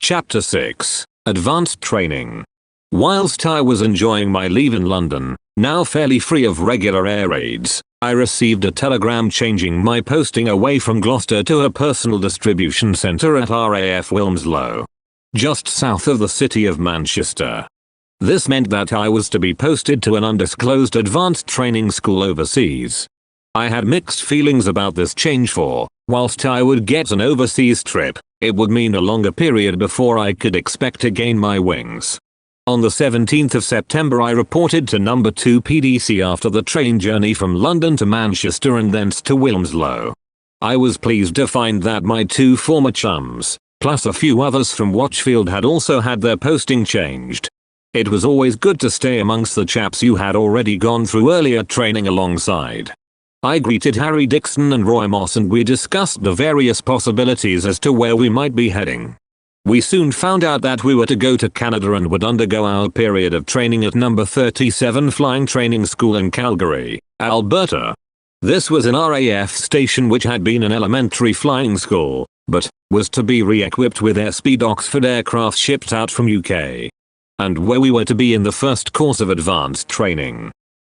Chapter 6. Advanced Training. Whilst I was enjoying my leave in London, now fairly free of regular air raids, I received a telegram changing my posting away from Gloucester to a personal distribution centre at R.A.F. Wilmslow, just south of the city of Manchester. This meant that I was to be posted to an undisclosed advanced training school overseas. I had mixed feelings about this change, for whilst I would get an overseas trip, it would mean a longer period before I could expect to gain my wings. On the 17th of September I reported to number 2 PDC after the train journey from London to Manchester and thence to Wilmslow. I was pleased to find that my 2 former chums, plus a few others from Watchfield, had also had their posting changed. It was always good to stay amongst the chaps you had already gone through earlier training alongside. I greeted Harry Dixon and Roy Moss and we discussed the various possibilities as to where we might be heading. We soon found out that we were to go to Canada and would undergo our period of training at number 37 Flying Training School in Calgary, Alberta. This was an R.A.A.F. station which had been an elementary flying school, but was to be re-equipped with airspeed Oxford aircraft shipped out from UK. And where we were to be in the first course of advanced training.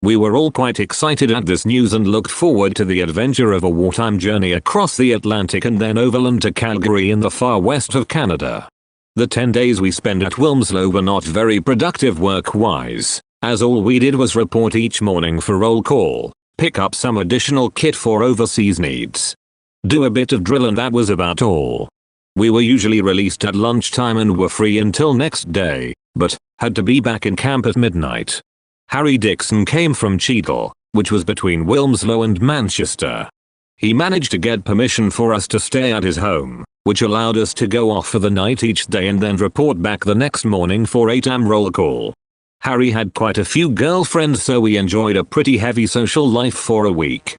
We were all quite excited at this news and looked forward to the adventure of a wartime journey across the Atlantic and then overland to Calgary in the far west of Canada. The 10 days we spent at Wilmslow were not very productive work-wise, as all we did was report each morning for roll call, pick up some additional kit for overseas needs, do a bit of drill, and that was about all. We were usually released at lunchtime and were free until next day, but had to be back in camp at midnight. Harry Dixon came from Cheadle, which was between Wilmslow and Manchester. He managed to get permission for us to stay at his home, which allowed us to go off for the night each day and then report back the next morning for 8 am roll call. Harry had quite a few girlfriends, so we enjoyed a pretty heavy social life for a week.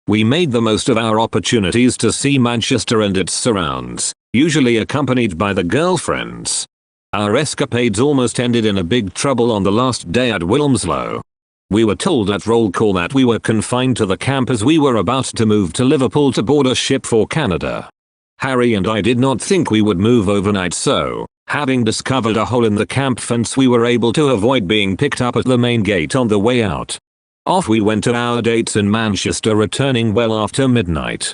We made the most of our opportunities to see Manchester and its surrounds, usually accompanied by the girlfriends. Our escapades almost ended in a big trouble on the last day at Wilmslow. We were told at roll call that we were confined to the camp as we were about to move to Liverpool to board a ship for Canada. Harry and I did not think we would move overnight, so, having discovered a hole in the camp fence, we were able to avoid being picked up at the main gate on the way out. Off we went to our dates in Manchester, returning well after midnight.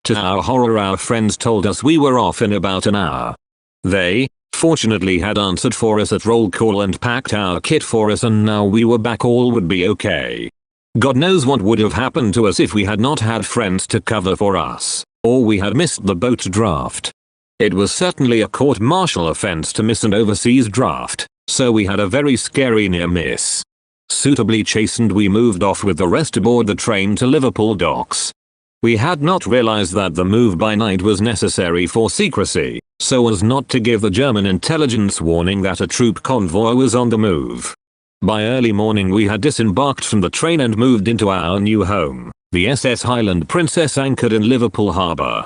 To our horror, our friends told us we were off in about an hour. They, fortunately, had answered for us at roll call and packed our kit for us, and now we were back, all would be okay. God knows what would have happened to us if we had not had friends to cover for us, or we had missed the boat draft. It was certainly a court-martial offense to miss an overseas draft, so we had a very scary near miss. Suitably chastened, we moved off with the rest aboard the train to Liverpool docks. We had not realized that the move by night was necessary for secrecy, so as not to give the German intelligence warning that a troop convoy was on the move. By early morning we had disembarked from the train and moved into our new home, the SS Highland Princess, anchored in Liverpool Harbour.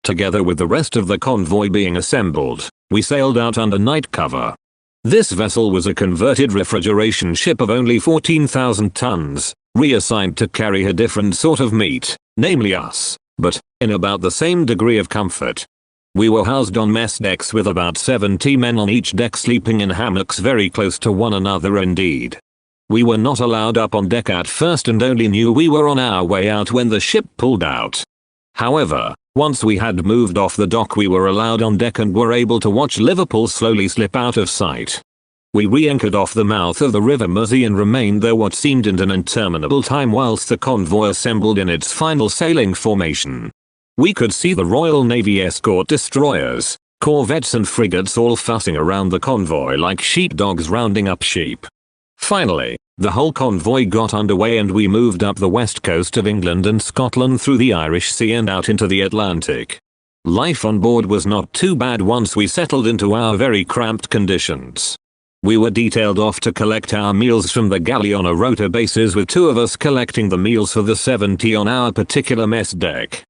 Together with the rest of the convoy being assembled, we sailed out under night cover. This vessel was a converted refrigeration ship of only 14,000 tons, reassigned to carry a different sort of meat, namely us, but in about the same degree of comfort. We were housed on mess decks with about 70 men on each deck, sleeping in hammocks very close to one another indeed. We were not allowed up on deck at first and only knew we were on our way out when the ship pulled out. However, once we had moved off the dock, we were allowed on deck and were able to watch Liverpool slowly slip out of sight. We re-anchored off the mouth of the River Mersey and remained there what seemed an interminable time whilst the convoy assembled in its final sailing formation. We could see the Royal Navy escort destroyers, corvettes and frigates all fussing around the convoy like sheepdogs rounding up sheep. Finally, the whole convoy got underway and we moved up the west coast of England and Scotland through the Irish Sea and out into the Atlantic. Life on board was not too bad once we settled into our very cramped conditions. We were detailed off to collect our meals from the galley on a rota basis, with 2 of us collecting the meals for the 70 on our particular mess deck.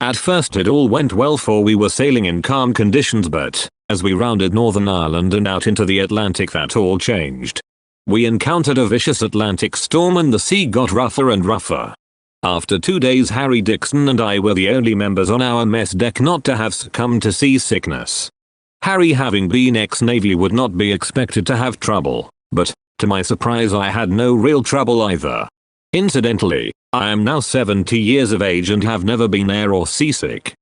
At first it all went well, for we were sailing in calm conditions, but as we rounded Northern Ireland and out into the Atlantic, that all changed. We encountered a vicious Atlantic storm and the sea got rougher and rougher. After 2 days, Harry Dixon and I were the only members on our mess deck not to have succumbed to seasickness. Harry, having been ex-Navy, would not be expected to have trouble, but, to my surprise, I had no real trouble either. Incidentally, I am now 70 years of age and have never been air or seasick.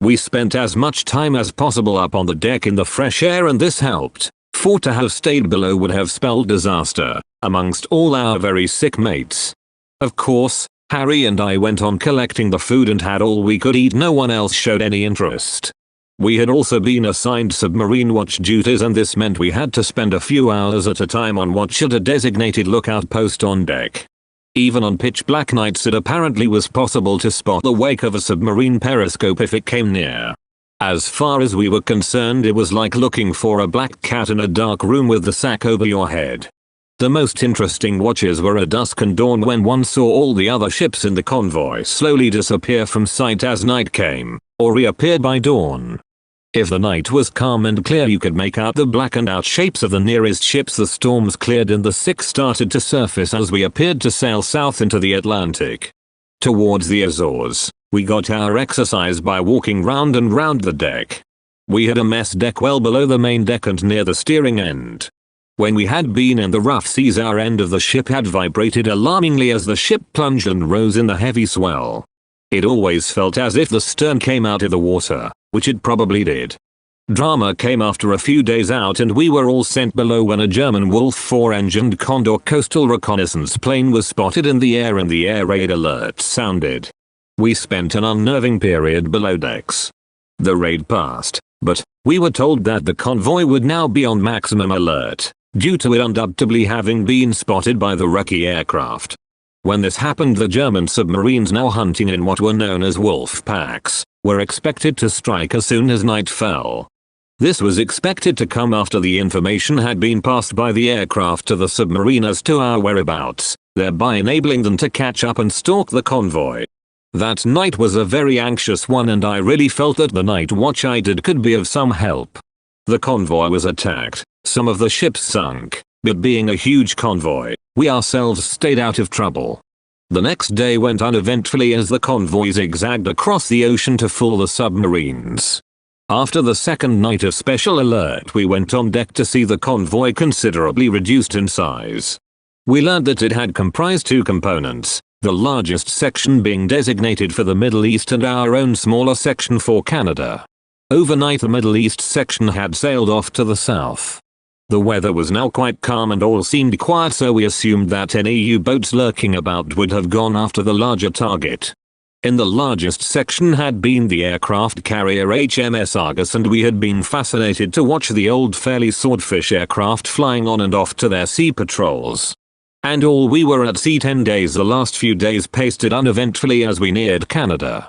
We spent as much time as possible up on the deck in the fresh air, and this helped, for to have stayed below would have spelled disaster, amongst all our very sick mates. Of course, Harry and I went on collecting the food and had all we could eat. No one else showed any interest. We had also been assigned submarine watch duties, and this meant we had to spend a few hours at a time on watch at a designated lookout post on deck. Even on pitch black nights it apparently was possible to spot the wake of a submarine periscope if it came near. As far as we were concerned, it was like looking for a black cat in a dark room with the sack over your head. The most interesting watches were at dusk and dawn, when one saw all the other ships in the convoy slowly disappear from sight as night came, or reappeared by dawn. If the night was calm and clear, you could make out the blackened out shapes of the nearest ships. The storms cleared and the sick started to surface as we appeared to sail south into the Atlantic. Towards the Azores, we got our exercise by walking round and round the deck. We had a mess deck well below the main deck and near the steering end. When we had been in the rough seas, our end of the ship had vibrated alarmingly as the ship plunged and rose in the heavy swell. It always felt as if the stern came out of the water, which it probably did. Drama came after a few days out, and we were all sent below when a German Wolf 4-engined Condor coastal reconnaissance plane was spotted in the air and the air raid alert sounded. We spent an unnerving period below decks. The raid passed, but we were told that the convoy would now be on maximum alert, due to it undoubtedly having been spotted by the Recce aircraft. When this happened, the German submarines, now hunting in what were known as wolf packs, were expected to strike as soon as night fell. This was expected to come after the information had been passed by the aircraft to the submarine as to our whereabouts, thereby enabling them to catch up and stalk the convoy. That night was a very anxious one, and I really felt that the night watch I did could be of some help. The convoy was attacked, some of the ships sunk, but being a huge convoy, we ourselves stayed out of trouble. The next day went uneventfully as the convoy zigzagged across the ocean to fool the submarines. After the second night of special alert, we went on deck to see the convoy considerably reduced in size. We learned that it had comprised two components, the largest section being designated for the Middle East and our own smaller section for Canada. Overnight the Middle East section had sailed off to the south. The weather was now quite calm and all seemed quiet, so we assumed that any U-boats lurking about would have gone after the larger target. In the largest section had been the aircraft carrier HMS Argus, and we had been fascinated to watch the old fairly swordfish aircraft flying on and off to their sea patrols. And all we were at sea 10 days. The last few days pasted uneventfully as we neared Canada.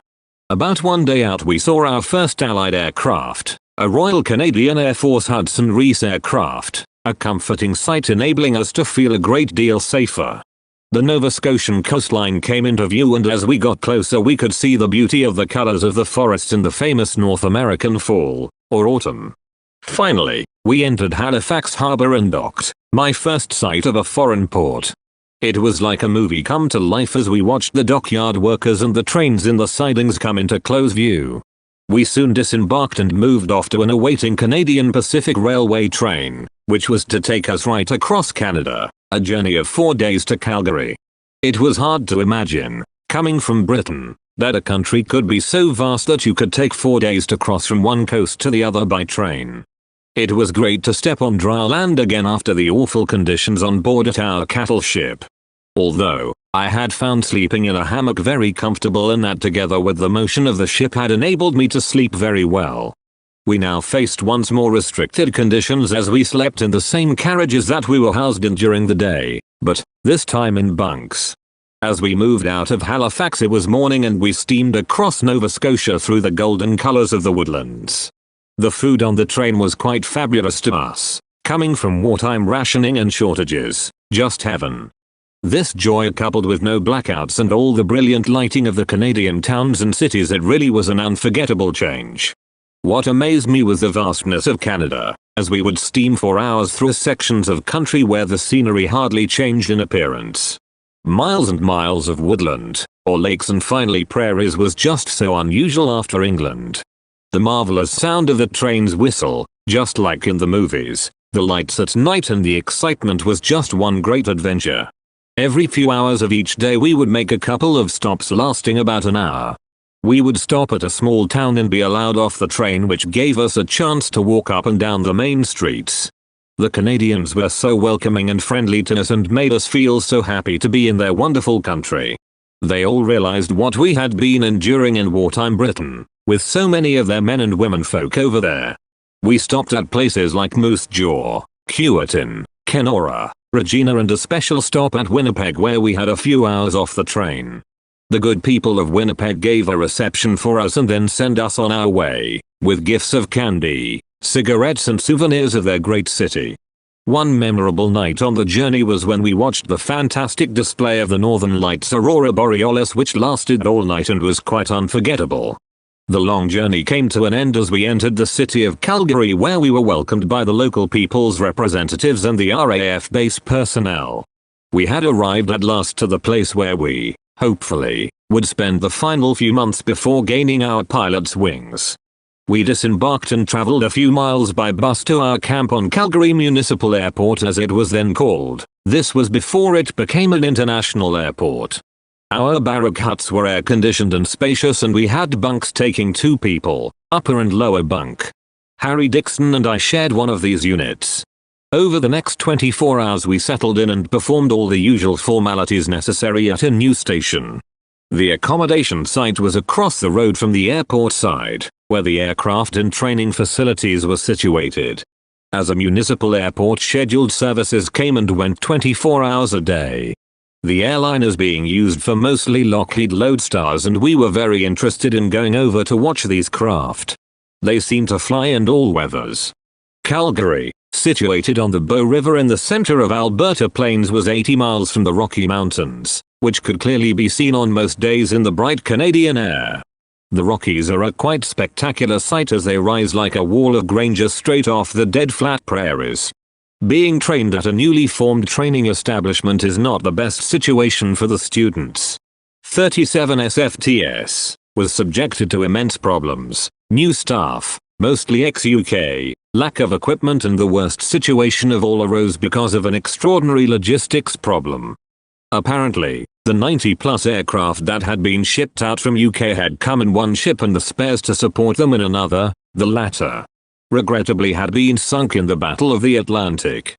About one day out we saw our first Allied aircraft, a Royal Canadian Air Force Hudson Reese aircraft, a comforting sight enabling us to feel a great deal safer. The Nova Scotian coastline came into view, and as we got closer we could see the beauty of the colors of the forests in the famous North American fall, or autumn. Finally, we entered Halifax Harbor and docked, my first sight of a foreign port. It was like a movie come to life as we watched the dockyard workers and the trains in the sidings come into close view. We soon disembarked and moved off to an awaiting Canadian Pacific Railway train, which was to take us right across Canada, a journey of 4 days to Calgary. It was hard to imagine, coming from Britain, that a country could be so vast that you could take 4 days to cross from one coast to the other by train. It was great to step on dry land again after the awful conditions on board at our cattle ship. Although, I had found sleeping in a hammock very comfortable, and that together with the motion of the ship had enabled me to sleep very well. We now faced once more restricted conditions as we slept in the same carriages that we were housed in during the day, but this time in bunks. As we moved out of Halifax it was morning and we steamed across Nova Scotia through the golden colors of the woodlands. The food on the train was quite fabulous to us, coming from wartime rationing and shortages, just heaven. This joy, coupled with no blackouts and all the brilliant lighting of the Canadian towns and cities, it really was an unforgettable change. What amazed me was the vastness of Canada, as we would steam for hours through sections of country where the scenery hardly changed in appearance. Miles and miles of woodland, or lakes and finally prairies was just so unusual after England. The marvelous sound of the train's whistle, Just like in the movies, the lights at night and the excitement was just one great adventure. Every few hours of each day we would make a couple of stops lasting about an hour. We would stop at a small town and be allowed off the train, which gave us a chance to walk up and down the main streets. The Canadians were so welcoming and friendly to us and made us feel so happy to be in their wonderful country. They all realized what we had been enduring in wartime Britain, with so many of their men and women folk over there. We stopped at places like Moose Jaw, Keewatin, Kenora, Regina, and a special stop at Winnipeg where we had a few hours off the train. The good people of Winnipeg gave a reception for us and then sent us on our way, with gifts of candy, cigarettes and souvenirs of their great city. One memorable night on the journey was when we watched the fantastic display of the Northern Lights Aurora Borealis, which lasted all night and was quite unforgettable. The long journey came to an end as we entered the city of Calgary, where we were welcomed by the local people's representatives and the R.A.A.F base personnel. We had arrived at last to the place where we, hopefully, would spend the final few months before gaining our pilot's wings. We disembarked and traveled a few miles by bus to our camp on Calgary Municipal Airport, as it was then called. This was before it became an international airport. Our barrack huts were air-conditioned and spacious, and we had bunks taking 2 people, upper and lower bunk. Harry Dixon and I shared one of these units. Over the next 24 hours we settled in and performed all the usual formalities necessary at a new station. The accommodation site was across the road from the airport side, where the aircraft and training facilities were situated. As a municipal airport, scheduled services came and went 24 hours a day. The airline is being used for mostly Lockheed Lodestars, and we were very interested in going over to watch these craft. They seem to fly in all weathers. Calgary, situated on the Bow River in the center of Alberta Plains, was 80 miles from the Rocky Mountains, which could clearly be seen on most days in the bright Canadian air. The Rockies are a quite spectacular sight as they rise like a wall of grandeur straight off the dead flat prairies. Being trained at a newly formed training establishment is not the best situation for the students. 37 SFTS was subjected to immense problems: new staff, mostly ex-UK, lack of equipment, and the worst situation of all arose because of an extraordinary logistics problem. Apparently, the 90-plus aircraft that had been shipped out from UK had come in one ship and the spares to support them in another. The latter, regrettably, had been sunk in the Battle of the Atlantic.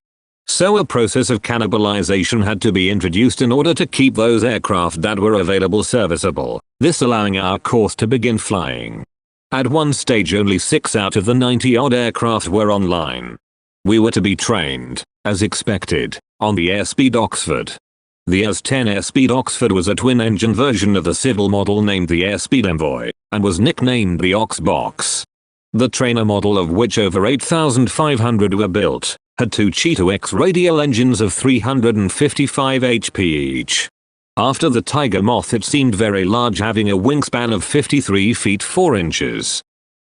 So a process of cannibalization had to be introduced in order to keep those aircraft that were available serviceable, this allowing our course to begin flying. At one stage only 6 out of the 90-odd aircraft were online. We were to be trained, as expected, on the Airspeed Oxford. The AS-10 Airspeed Oxford was a twin-engine version of the civil model named the Airspeed Envoy, and was nicknamed the Oxbox. The trainer model, of which over 8,500 were built, had 2 Cheetah X radial engines of 355 HP each. After the Tiger Moth, it seemed very large, having a wingspan of 53 feet 4 inches.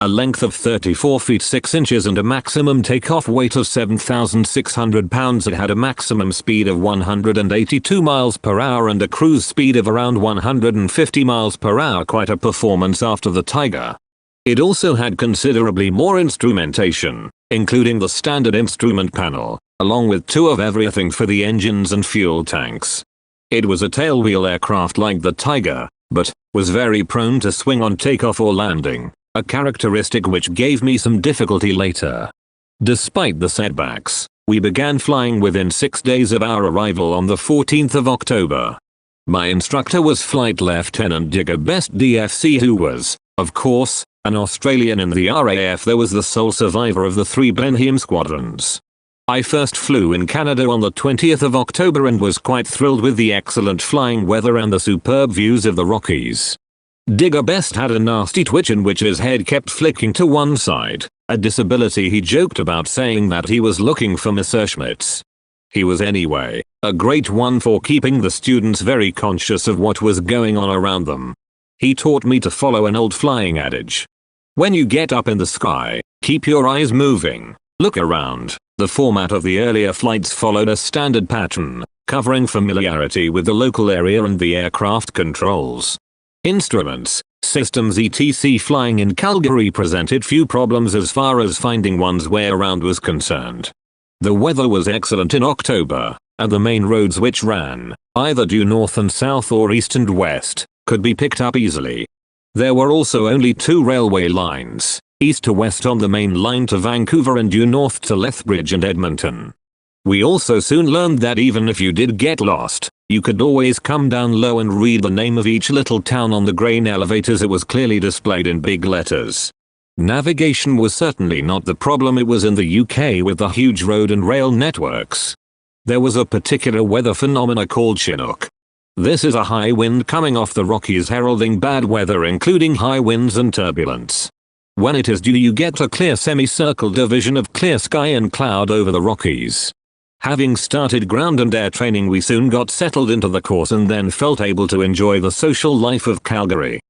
A length of 34 feet 6 inches and a maximum takeoff weight of 7,600 pounds. It had a maximum speed of 182 miles per hour and a cruise speed of around 150 miles per hour, quite a performance after the Tiger. It also had considerably more instrumentation, including the standard instrument panel, along with 2 of everything for the engines and fuel tanks. It was a tailwheel aircraft like the Tiger, but was very prone to swing on takeoff or landing, a characteristic which gave me some difficulty later. Despite the setbacks, we began flying within 6 days of our arrival on the 14th of October. My instructor was Flight Lieutenant Digger Best DFC, who was, of course, an Australian in the R.A.A.F. There was the sole survivor of the 3 Blenheim squadrons. I first flew in Canada on the 20th of October and was quite thrilled with the excellent flying weather and the superb views of the Rockies. Digger Best had a nasty twitch in which his head kept flicking to one side, a disability he joked about, saying that he was looking for Messerschmitts. He was anyway a great one for keeping the students very conscious of what was going on around them. He taught me to follow an old flying adage. When you get up in the sky, keep your eyes moving, look around. The format of the earlier flights followed a standard pattern, covering familiarity with the local area and the aircraft controls. Instruments, systems etc. Flying in Calgary presented few problems as far as finding one's way around was concerned. The weather was excellent in October, and the main roads which ran, either due north and south or east and west, could be picked up easily. There were also only 2 railway lines, east to west on the main line to Vancouver and due north to Lethbridge and Edmonton. We also soon learned that even if you did get lost, you could always come down low and read the name of each little town on the grain elevators. It was clearly displayed in big letters. Navigation was certainly not the problem it was in the UK with the huge road and rail networks. There was a particular weather phenomena called Chinook. This is a high wind coming off the Rockies heralding bad weather including high winds and turbulence. When it is due you get a clear semicircle division of clear sky and cloud over the Rockies. Having started ground and air training we soon got settled into the course and then felt able to enjoy the social life of Calgary.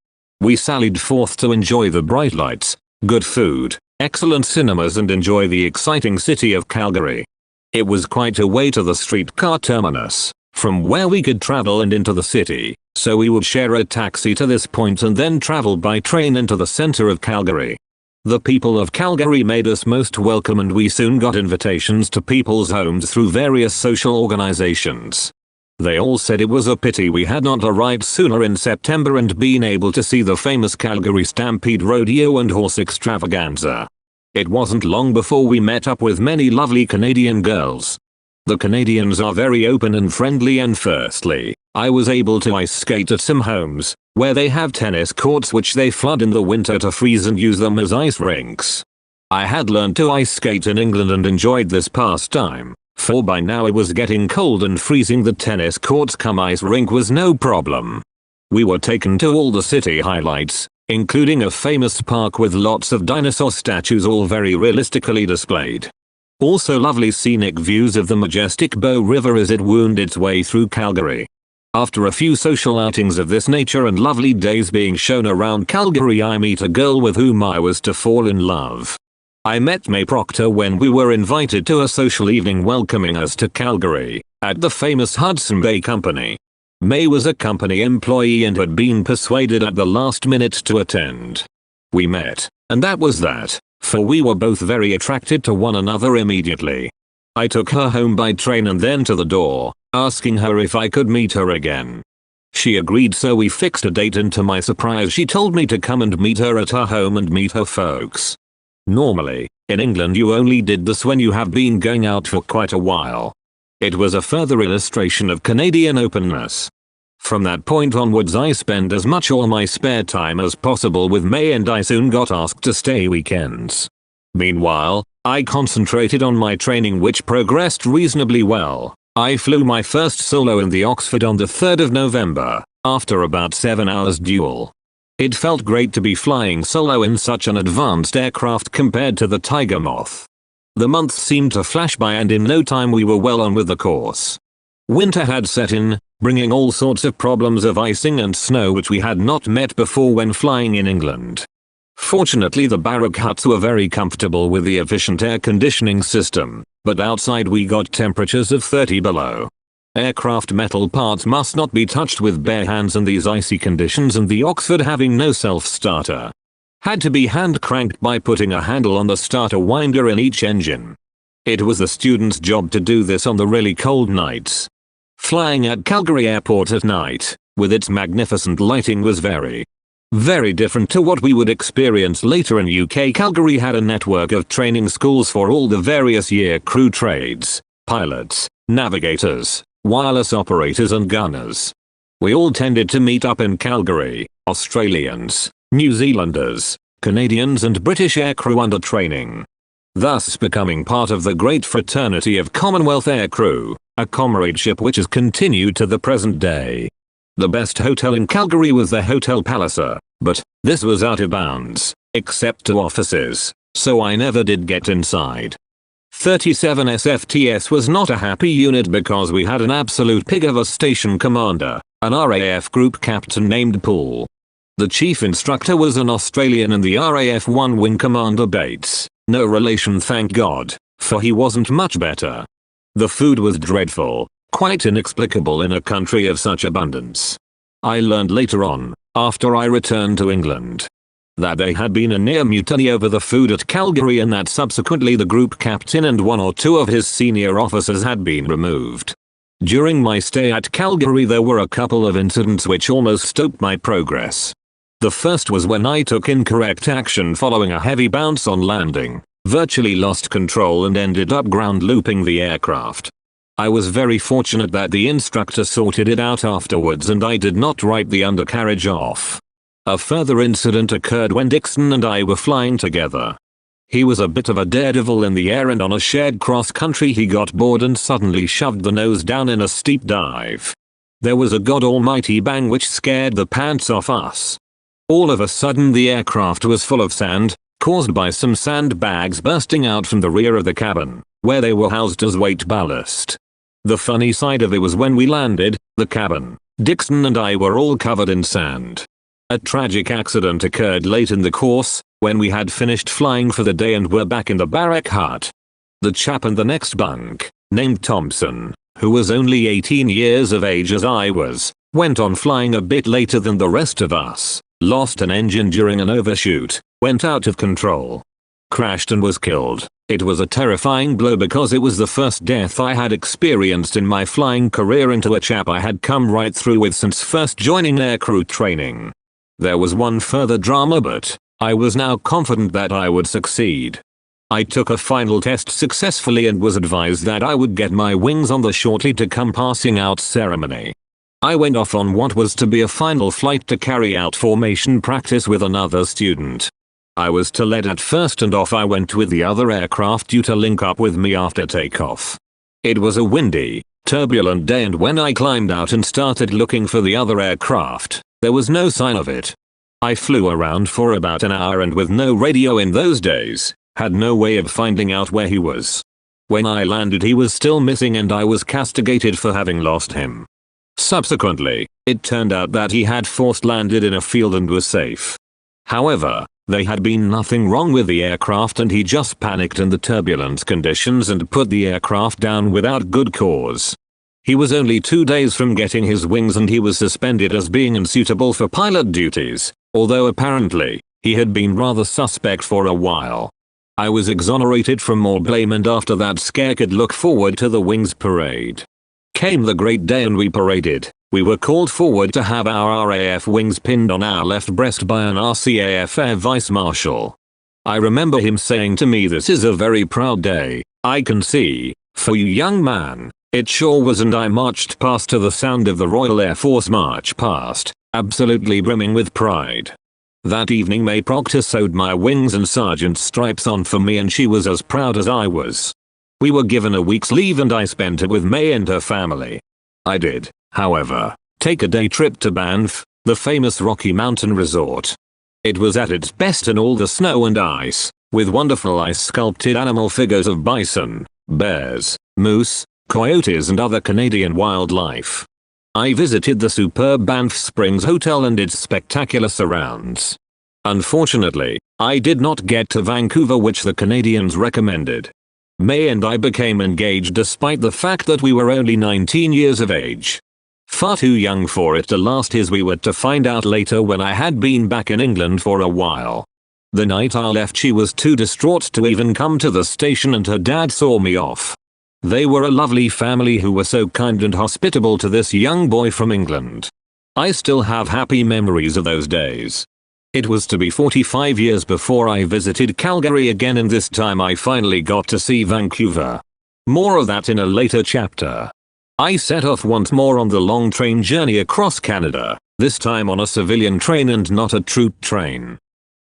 We sallied forth to enjoy the bright lights, good food, excellent cinemas and enjoy the exciting city of Calgary. It was quite a way to the streetcar terminus, from where we could travel and into the city, so we would share a taxi to this point and then travel by train into the center of Calgary. The people of Calgary made us most welcome and we soon got invitations to people's homes through various social organizations. They all said it was a pity we had not arrived sooner in September and been able to see the famous Calgary Stampede Rodeo and Horse Extravaganza. It wasn't long before we met up with many lovely Canadian girls. The Canadians are very open and friendly, and firstly, I was able to ice skate at some homes, where they have tennis courts which they flood in the winter to freeze and use them as ice rinks. I had learned to ice skate in England and enjoyed this pastime, for by now it was getting cold and freezing. The tennis courts cum ice rink was no problem. We were taken to all the city highlights, including a famous park with lots of dinosaur statues all very realistically displayed. Also lovely scenic views of the majestic Bow River as it wound its way through Calgary. After a few social outings of this nature and lovely days being shown around Calgary I meet a girl with whom I was to fall in love. I met May Proctor when we were invited to a social evening welcoming us to Calgary, at the famous Hudson Bay Company. May was a company employee and had been persuaded at the last minute to attend. We met, and that was that, for we were both very attracted to one another immediately. I took her home by train and then to the door, asking her if I could meet her again. She agreed, so we fixed a date, and to my surprise she told me to come and meet her at her home and meet her folks. Normally, in England you only did this when you have been going out for quite a while. It was a further illustration of Canadian openness. From that point onwards I spent as much all my spare time as possible with May, and I soon got asked to stay weekends. Meanwhile, I concentrated on my training, which progressed reasonably well. I flew my first solo in the Oxford on the 3rd of November, after about 7 hours duel. It felt great to be flying solo in such an advanced aircraft compared to the Tiger Moth. The months seemed to flash by and in no time we were well on with the course. Winter had set in, bringing all sorts of problems of icing and snow which we had not met before when flying in England. Fortunately the barrack huts were very comfortable with the efficient air conditioning system, but outside we got temperatures of 30 below. Aircraft metal parts must not be touched with bare hands in these icy conditions, and the Oxford, having no self-starter, had to be hand-cranked by putting a handle on the starter winder in each engine. It was the student's job to do this on the really cold nights. Flying at Calgary Airport at night, with its magnificent lighting, was very different to what we would experience later in UK. Calgary had a network of training schools for all the various year crew trades, pilots, navigators, wireless operators and gunners. We all tended to meet up in Calgary, Australians, New Zealanders, Canadians and British aircrew under training, thus becoming part of the great fraternity of Commonwealth aircrew, a comradeship which has continued to the present day. The best hotel in Calgary was the Hotel Palliser, but this was out of bounds, except to offices, so I never did get inside. 37 SFTS was not a happy unit because we had an absolute pig of a station commander, an R.A.A.F group captain named Paul. The chief instructor was an Australian and the R.A.A.F one wing commander Bates, no relation thank God, for he wasn't much better. The food was dreadful, quite inexplicable in a country of such abundance. I learned later on, after I returned to England. That there had been a near mutiny over the food at Calgary and that subsequently the group captain and one or two of his senior officers had been removed. During my stay at Calgary there were a couple of incidents which almost stopped my progress. The first was when I took incorrect action following a heavy bounce on landing, virtually lost control and ended up ground looping the aircraft. I was very fortunate that the instructor sorted it out afterwards and I did not write the undercarriage off. A further incident occurred when Dixon and I were flying together. He was a bit of a daredevil in the air and on a shared cross country he got bored and suddenly shoved the nose down in a steep dive. There was a god almighty bang which scared the pants off us. All of a sudden the aircraft was full of sand, caused by some sandbags bursting out from the rear of the cabin, where they were housed as weight ballast. The funny side of it was when we landed, the cabin, Dixon and I were all covered in sand. A tragic accident occurred late in the course, when we had finished flying for the day and were back in the barrack hut. The chap in the next bunk, named Thompson, who was only 18 years of age as I was, went on flying a bit later than the rest of us, lost an engine during an overshoot, went out of control, crashed and was killed. It was a terrifying blow because it was the first death I had experienced in my flying career into a chap I had come right through with since first joining aircrew training. There was one further drama but I was now confident that I would succeed. I took a final test successfully and was advised that I would get my wings on the shortly to come passing out ceremony. I went off on what was to be a final flight to carry out formation practice with another student. I was to lead at first and off I went with the other aircraft due to link up with me after takeoff. It was a windy, turbulent day and when I climbed out and started looking for the other aircraft, there was no sign of it. I flew around for about an hour and with no radio in those days, had no way of finding out where he was. When I landed he was still missing and I was castigated for having lost him. Subsequently, it turned out that he had forced landed in a field and was safe. However, there had been nothing wrong with the aircraft and he just panicked in the turbulent conditions and put the aircraft down without good cause. He was only 2 days from getting his wings and he was suspended as being unsuitable for pilot duties, although apparently, he had been rather suspect for a while. I was exonerated from all blame and after that scare could look forward to the wings parade. Came the great day and we paraded. We were called forward to have our R.A.A.F wings pinned on our left breast by an R.C.A.F Air Vice Marshal. I remember him saying to me, "This is a very proud day, I can see, for you young man." It sure was and I marched past to the sound of the Royal Air Force March Past, absolutely brimming with pride. That evening May Proctor sewed my wings and sergeant's stripes on for me and she was as proud as I was. We were given a week's leave and I spent it with May and her family. I did, however, take a day trip to Banff, the famous Rocky Mountain resort. It was at its best in all the snow and ice, with wonderful ice sculpted animal figures of bison, bears, moose, coyotes and other Canadian wildlife. I visited the superb Banff Springs Hotel and its spectacular surrounds. Unfortunately, I did not get to Vancouver which the Canadians recommended. May and I became engaged despite the fact that we were only 19 years of age. Far too young for it to last as we were to find out later when I had been back in England for a while. The night I left she was too distraught to even come to the station and her dad saw me off. They were a lovely family who were so kind and hospitable to this young boy from England. I still have happy memories of those days. It was to be 45 years before I visited Calgary again and this time I finally got to see Vancouver. More of that in a later chapter. I set off once more on the long train journey across Canada, this time on a civilian train and not a troop train.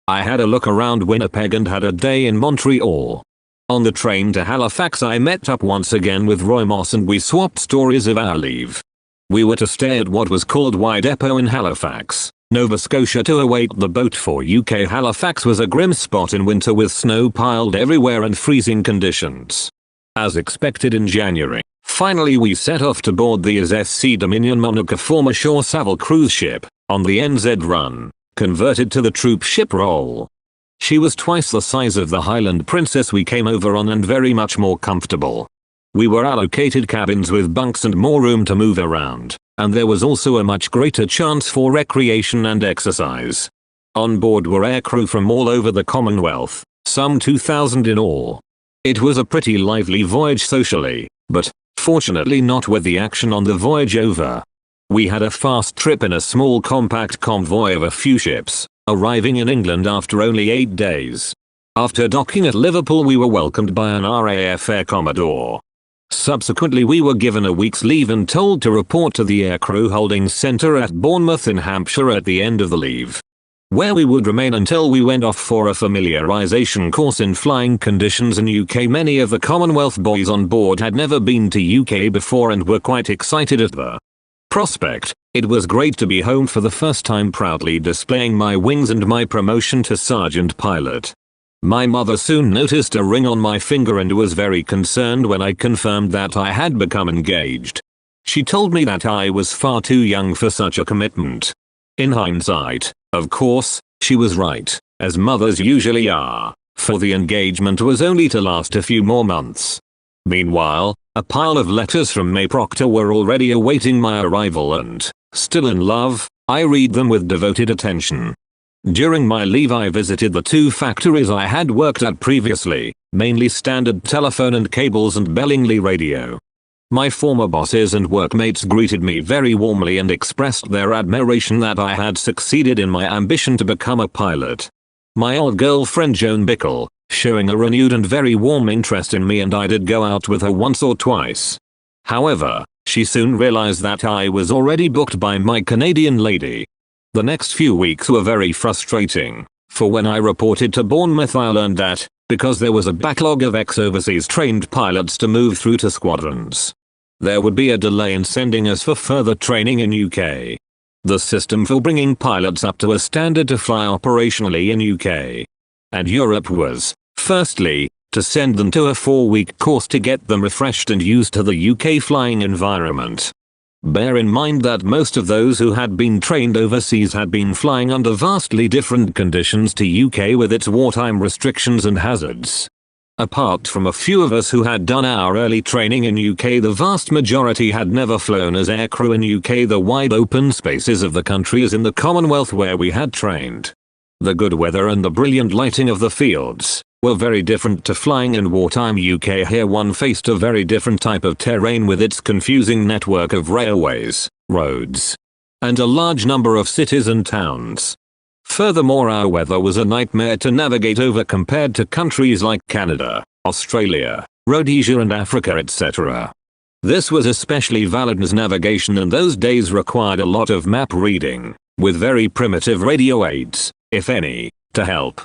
I had a look around Winnipeg and had a day in Montreal. On the train to Halifax I met up once again with Roy Moss and we swapped stories of our leave. We were to stay at what was called Y Depot in Halifax, Nova Scotia to await the boat for UK. Halifax was a grim spot in winter with snow piled everywhere and freezing conditions. As expected in January, finally we set off to board the SC Dominion Monarch, a former shore Savile cruise ship, on the NZ run, converted to the troop ship role. She was twice the size of the Highland Princess we came over on and very much more comfortable. We were allocated cabins with bunks and more room to move around. And there was also a much greater chance for recreation and exercise. On board were aircrew from all over the Commonwealth, some 2,000 in all. It was a pretty lively voyage socially, but, fortunately not with the action on the voyage over. We had a fast trip in a small compact convoy of a few ships, arriving in England after only 8 days. After docking at Liverpool we were welcomed by an R.A.A.F. Air Commodore. Subsequently we were given a week's leave and told to report to the aircrew holding centre at Bournemouth in Hampshire at the end of the leave, where we would remain until we went off for a familiarisation course in flying conditions in UK. Many of the Commonwealth boys on board had never been to UK before and were quite excited at the prospect. It was great to be home for the first time, proudly displaying my wings and my promotion to sergeant pilot. My mother soon noticed a ring on my finger and was very concerned when I confirmed that I had become engaged. She told me that I was far too young for such a commitment. In hindsight, of course, she was right, as mothers usually are, for the engagement was only to last a few more months. Meanwhile, a pile of letters from May Proctor were already awaiting my arrival and, still in love, I read them with devoted attention. During my leave I visited the 2 factories I had worked at previously, mainly Standard Telephone and Cables and Bellingley Radio. My former bosses and workmates greeted me very warmly and expressed their admiration that I had succeeded in my ambition to become a pilot. My old girlfriend Joan Bickle, showing a renewed and very warm interest in me, and I did go out with her once or twice. However, she soon realized that I was already booked by my Canadian lady. The next few weeks were very frustrating, for when I reported to Bournemouth I learned that, because there was a backlog of ex-overseas trained pilots to move through to squadrons, there would be a delay in sending us for further training in UK. The system for bringing pilots up to a standard to fly operationally in UK and Europe was, firstly, to send them to a 4-week course to get them refreshed and used to the UK flying environment. Bear in mind that most of those who had been trained overseas had been flying under vastly different conditions to UK with its wartime restrictions and hazards. Apart from a few of us who had done our early training in UK, the vast majority had never flown as aircrew in UK. The wide open spaces of the countries in the Commonwealth where we had trained, the good weather and the brilliant lighting of the fields, were very different to flying in wartime UK. Here one faced a very different type of terrain with its confusing network of railways, roads, and a large number of cities and towns. Furthermore, our weather was a nightmare to navigate over compared to countries like Canada, Australia, Rhodesia and Africa, etc. This was especially valid as navigation in those days required a lot of map reading, with very primitive radio aids, if any, to help.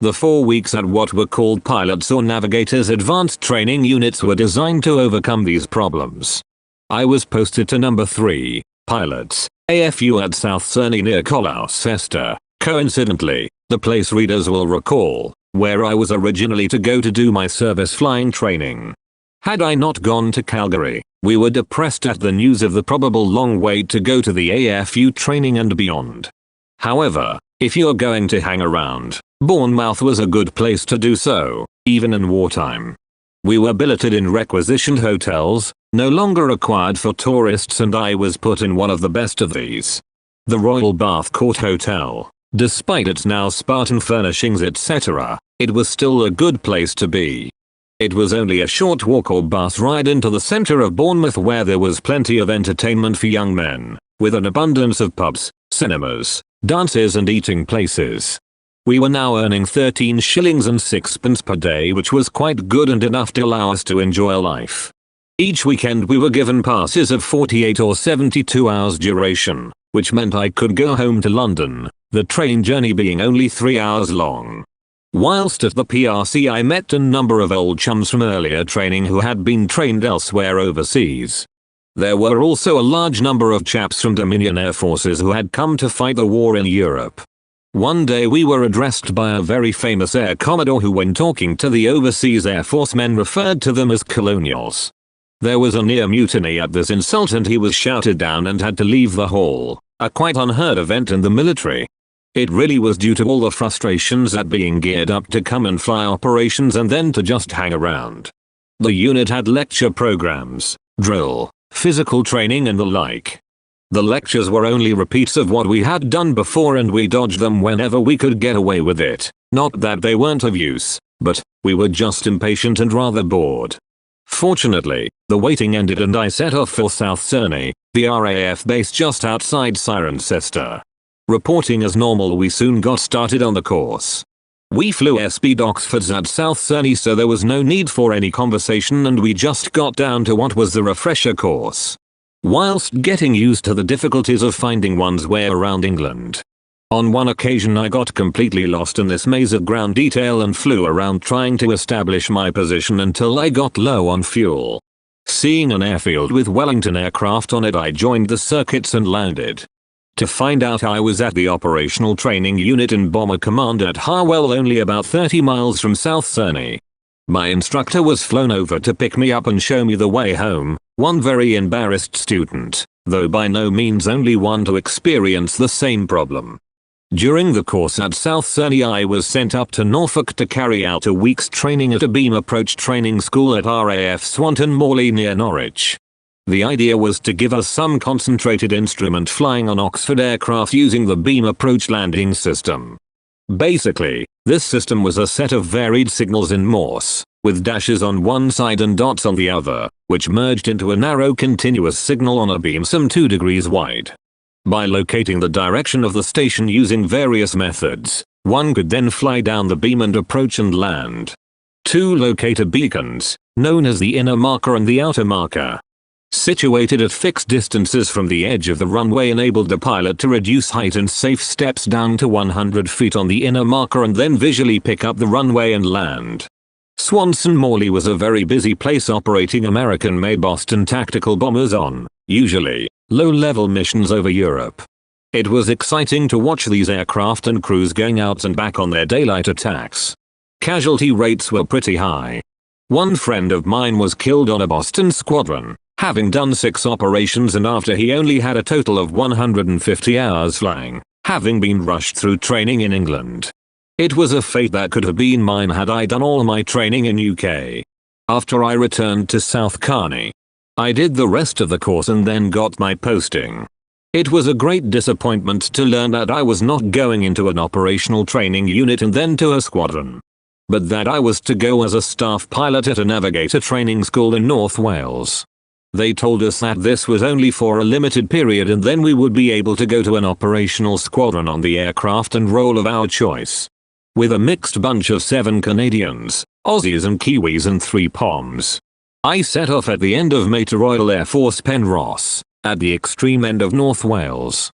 The 4 weeks at what were called pilots or navigators advanced training units were designed to overcome these problems. I was posted to number 3, pilots, AFU at South Cerney near Colchester, coincidentally, the place readers will recall, where I was originally to go to do my service flying training. Had I not gone to Calgary, we were depressed at the news of the probable long wait to go to the AFU training and beyond. However, if you're going to hang around, Bournemouth was a good place to do so, even in wartime. We were billeted in requisitioned hotels, no longer required for tourists, and I was put in one of the best of these. The Royal Bath Court Hotel. Despite its now Spartan furnishings etc., it was still a good place to be. It was only a short walk or bus ride into the centre of Bournemouth, where there was plenty of entertainment for young men, with an abundance of pubs, cinemas, dances and eating places. We were now earning 13 shillings and sixpence per day, which was quite good and enough to allow us to enjoy life. Each weekend we were given passes of 48 or 72 hours duration, which meant I could go home to London, the train journey being only 3 hours long. Whilst at the PRC I met a number of old chums from earlier training who had been trained elsewhere overseas. There were also a large number of chaps from Dominion Air Forces who had come to fight the war in Europe. One day we were addressed by a very famous Air Commodore who, when talking to the overseas Air Force men, referred to them as colonials. There was a near mutiny at this insult and he was shouted down and had to leave the hall, a quite unheard event in the military. It really was due to all the frustrations at being geared up to come and fly operations and then to just hang around. The unit had lecture programs, drill, physical training and the like. The lectures were only repeats of what we had done before and we dodged them whenever we could get away with it. Not that they weren't of use, but we were just impatient and rather bored. Fortunately, the waiting ended and I set off for South Cerney, the R.A.A.F base just outside Cirencester. Reporting as normal, we soon got started on the course. We flew speed Oxfords at South Cerney, so there was no need for any conversation and we just got down to what was the refresher course. Whilst getting used to the difficulties of finding one's way around England. On one occasion I got completely lost in this maze of ground detail and flew around trying to establish my position until I got low on fuel. Seeing an airfield with Wellington aircraft on it, I joined the circuits and landed. To find out, I was at the operational training unit in Bomber Command at Harwell, only about 30 miles from South Cerney. My instructor was flown over to pick me up and show me the way home, one very embarrassed student, though by no means only one to experience the same problem. During the course at South Cerney, I was sent up to Norfolk to carry out a week's training at a beam approach training school at R.A.A.F Swanton Morley near Norwich. The idea was to give us some concentrated instrument flying on Oxford aircraft using the beam approach landing system. Basically, this system was a set of varied signals in Morse, with dashes on one side and dots on the other, which merged into a narrow continuous signal on a beam some 2 degrees wide. By locating the direction of the station using various methods, one could then fly down the beam and approach and land. 2 locator beacons, known as the inner marker and the outer marker, situated at fixed distances from the edge of the runway, enabled the pilot to reduce height and safe steps down to 100 feet on the inner marker and then visually pick up the runway and land. Swanton Morley was a very busy place operating American-made Boston tactical bombers on, usually, low-level missions over Europe. It was exciting to watch these aircraft and crews going out and back on their daylight attacks. Casualty rates were pretty high. One friend of mine was killed on a Boston squadron, having done 6 operations, and after he only had a total of 150 hours flying, having been rushed through training in England. It was a fate that could have been mine had I done all my training in UK. After I returned to South Cerney, I did the rest of the course and then got my posting. It was a great disappointment to learn that I was not going into an operational training unit and then to a squadron, but that I was to go as a staff pilot at a navigator training school in North Wales. They told us that this was only for a limited period and then we would be able to go to an operational squadron on the aircraft and role of our choice. With a mixed bunch of 7 Canadians, Aussies and Kiwis and 3 Poms. I set off at the end of May to Royal Air Force Penrhos, at the extreme end of North Wales.